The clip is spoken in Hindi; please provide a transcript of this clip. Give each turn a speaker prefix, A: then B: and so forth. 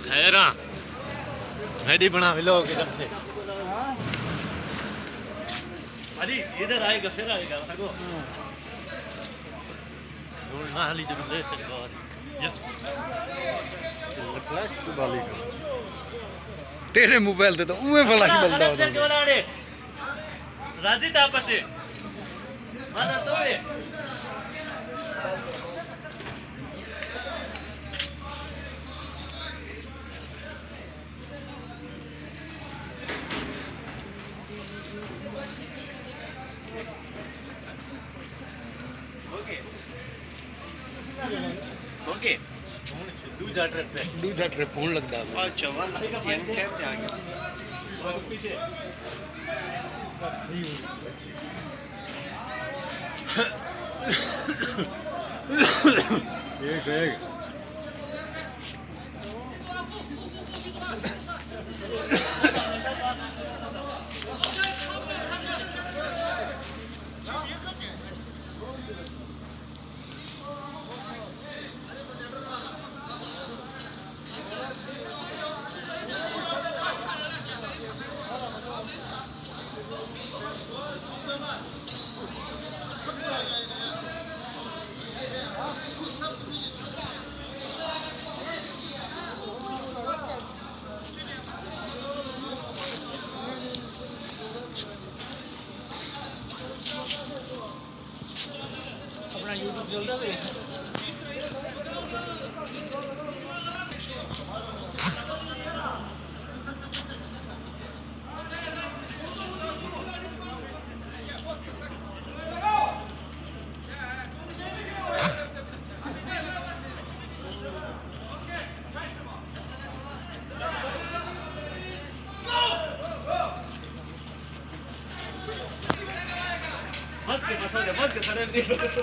A: खैरा रेडी बना व्लॉग एकदम से अरे इधर आएगा फिर आएगा सको ढूंढना हाली जरूर ले सको यस फ्लैश तो डाली
B: तेरे मोबाइल ते तो उमे फ्लैश बलदा
A: होता है राजी तापस से माना तो है
B: ओके
A: दूजा ट्रिप
B: फोन लगदा है
A: अच्छा वाला कैसे आ गया और पीछे
B: एक
A: अपना YouTube चलता है बस के सड़क